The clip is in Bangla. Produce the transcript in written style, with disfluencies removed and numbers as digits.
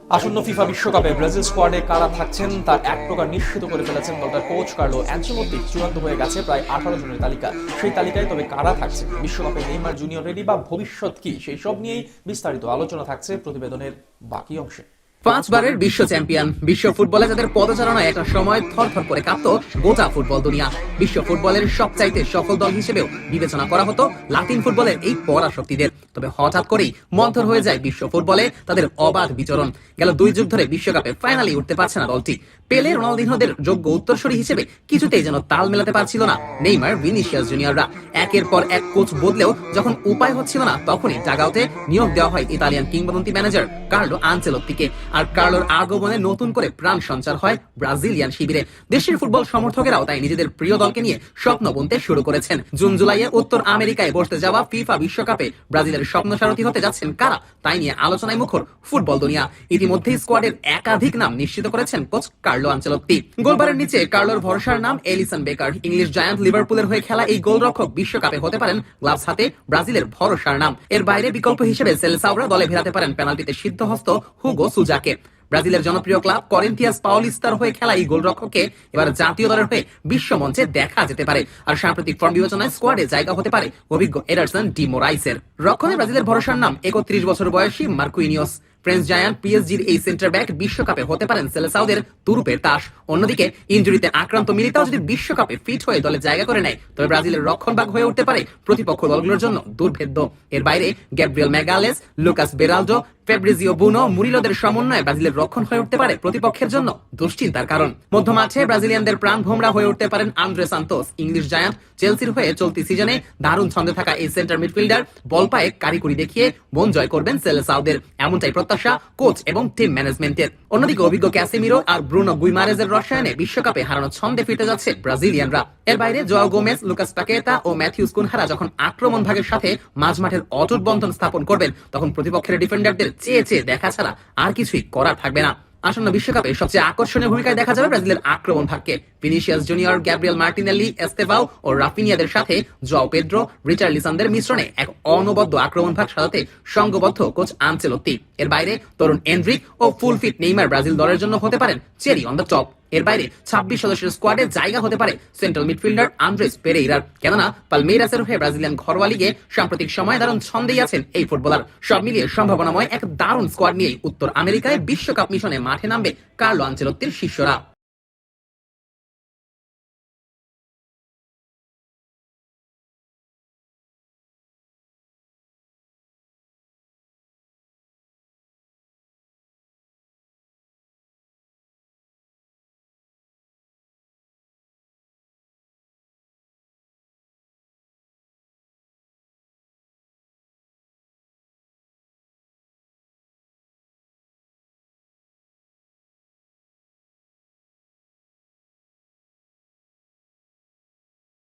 আসন্ন ফিফা বিশ্বকাপে ব্রাজিল স্কোয়াডে কারা থাকছেন তা এক প্রকার নিশ্চিত করে ফেলেছেন দলটার কোচ কার্লো অ্যানচেলোত্তি। চূড়ান্ত হয়ে গেছে প্রায় 18 জনের তালিকা। সেই তালিকায় তবে কারা থাকছে, বিশ্বকাপে নেইমার জুনিয়র রেডি বা ভবিষ্যৎ কি, সেই সব নিয়েই বিস্তারিত আলোচনা থাকছে প্রতিবেদনের বাকি অংশে। 5 বারের বিশ্ব চ্যাম্পিয়ন, বিশ্ব ফুটবলে যাদের পদচারণায় একটা সময় থরথর করে কাঁপত গোটা ফুটবল দুনিয়া। বিশ্ব ফুটবলের সবচাইতে সফল দল হিসেবেও বিবেচনা করা হতো লাতিন ফুটবলের এই পরাশক্তিদের। তবে হঠাৎ করেই মন্থর হয়ে যায় বিশ্ব ফুটবলে তাদের অবাধ বিচরণ। গেল 2 যুগ ধরে বিশ্বকাপে ফাইনালি উঠতে পারছে না দলটি। পেলে, রোনালদিনহোদের যোগ্য উত্তরসূরি হিসেবে কিছুতেই যেন তাল মেলাতে পারছিল না নেইমার, ভিনিসিয়াস জুনিয়ররা। একের পর এক কোচ বদলেও যখন উপায় হচ্ছিল না, তখনই ডাগআউটে নিয়োগ দেওয়া হয় ইতালিয়ান কিংবদন্তি ম্যানেজার কার্লো আনচেলোত্তিকে। আর কার্লোর আগমনে নতুন করে প্রাণ সঞ্চার হয় ব্রাজিলিয়ান শিবিরে। দেশের ফুটবল সমর্থকেরাও তাই নিজেদের প্রিয় দলকে নিয়ে স্বপ্ন বুনতে শুরু করেছেন। জুন জুলাইয়ে উত্তর আমেরিকায় বসতে যাওয়া ফিফা বিশ্বকাপে ব্রাজিলের স্বপ্ন সারথি হতে যাচ্ছেন কারা, তাই নিয়ে আলোচনায় মুখর ফুটবল দুনিয়া। ইতিমধ্যেই স্কোয়াডের একাধিক নাম নিশ্চিত করেছেন কোচ কার্লো আনচেলোত্তি। গোলবারের নিচে কার্লোর ভরসার নাম এলিসন বেকার। ইংলিশ জায়ান্ট লিভারপুলের হয়ে খেলা এই গোলরক্ষক বিশ্বকাপে হতে পারেন গ্লাভস হাতে ব্রাজিলের ভরসার নাম। এর বাইরে বিকল্প হিসেবে সেলেসাওরা দলে ভেড়াতে পারেন পেনাল্টিতে সিদ্ধহস্ত হুগো সুজাকে। ব্রাজিলের জনপ্রিয় ক্লাব করিন্থিয়াস পাওলিস্তার হয়ে খেলা এই গোলরক্ষককে এবার জাতীয় দলের হয়ে বিশ্ব মঞ্চে দেখা যেতে পারে। আর সাম্প্রতিক ফর্ম বিবেচনায় স্কোয়াডে জায়গা হতে পারে অভিজ্ঞ এডারসন ডি মোরাইসের। রক্ষণে ব্রাজিলের ভরসার নাম 31 বছর বয়সী মার্কুইনিয়স। ফ্রেঞ্চ জায়ান্ট পিএসজির এই সেন্টার ব্যাক বিশ্বকাপে হতে পারেন সেলেসাওদের তুরুপের তাস। অন্যদিকে ইনজুরিতে আক্রান্ত মিলিতাও যদি বিশ্বকাপে ফিট হয়ে দলে জায়গা করে নেয়, তবে ব্রাজিলের রক্ষণভাগ হয়ে উঠতে পারে প্রতিপক্ষ দলগুলোর জন্য দুর্ভেদ্য। এর বাইরে গ্যাব্রিয়েল ম্যাগালেস, লুকাস বেরালডো, ফেব্রিজিও বুনো, মুরিলোদের সমন্বয়ে ব্রাজিলের রক্ষণ হয়ে উঠতে পারে প্রতিপক্ষের জন্য দুশ্চিন্তার কারণ। মধ্যমাঠে ব্রাজিলিয়ানদের প্রাণ ভোমরা হয়ে উঠতে পারেন আন্দ্রে সান্তোস। ইংলিশ জায়ান্ট চেলসির হয়ে চলতি সিজনে দারুণ ছন্দে থাকা এই সেন্টার মিডফিল্ডার বল পায়ে কারিকুরি দেখিয়ে মন জয় করবেন সেলেসাওদের, এমনটাই প্রত্যাশা কোচ এবং টিম ম্যানেজমেন্টের। অন্যদিকে অভিজ্ঞ ক্যাসেমিরো আর ব্রুনো গুইমারেজের রসায়নে বিশ্বকাপে হারানো ছন্দে ফিরতে যাচ্ছে ব্রাজিলিয়ানরা। এর বাইরে জোয়াও গোমেজ, লুকাস পাকেতা ও ম্যাথিউস কুনহারা যখন আক্রমণ ভাগের সাথে মাঝমাঠের অটুট বন্ধন স্থাপন করবেন, তখন প্রতিপক্ষের ডিফেন্ডারদের চেয়ে চেয়ে দেখা ছাড়া আর কিছুই করার থাকবে না। আসন্ন বিশ্বকাপে সবচেয়ে আকর্ষণীয় ভূমিকায় দেখা যাবে ব্রাজিলের আক্রমণ ভাগকে। Vinicius Junior, Gabriel Martinelli, Estevao ও রাফিনিয়াদের সাথে জোয়াও পেদ্রো, রিচার্লিসনদের মিশ্রণে এক অনবদ্য আক্রমণ ভাগ সাজাতে সংঘবদ্ধ কোচ আনচেলোত্তি। এর বাইরে তরুণ এন্ড্রিক ও ফুল ফিট নেইমার ব্রাজিল দলের জন্য হতে পারেন চেরি অন দ্য টপ। এর বাইরে 26 সদস্যের স্কোয়াডে জায়গা হতে পারে সেন্ট্রাল মিডফিল্ডার আন্দ্রেস পেরেইরার। কেননা পালমেইরাসের হয়ে ব্রাজিলিয়ান ঘরোয়া লিগে সাম্প্রতিক সময়ে দারুণ ছন্দেই আছেন এই ফুটবলার। সব মিলিয়ে সম্ভাবনাময় এক দারুণ স্কোয়াড নিয়েই উত্তর আমেরিকায় বিশ্বকাপ মিশনে মাঠে নামবে কার্লো আনচেলোত্তির শিষ্যরা।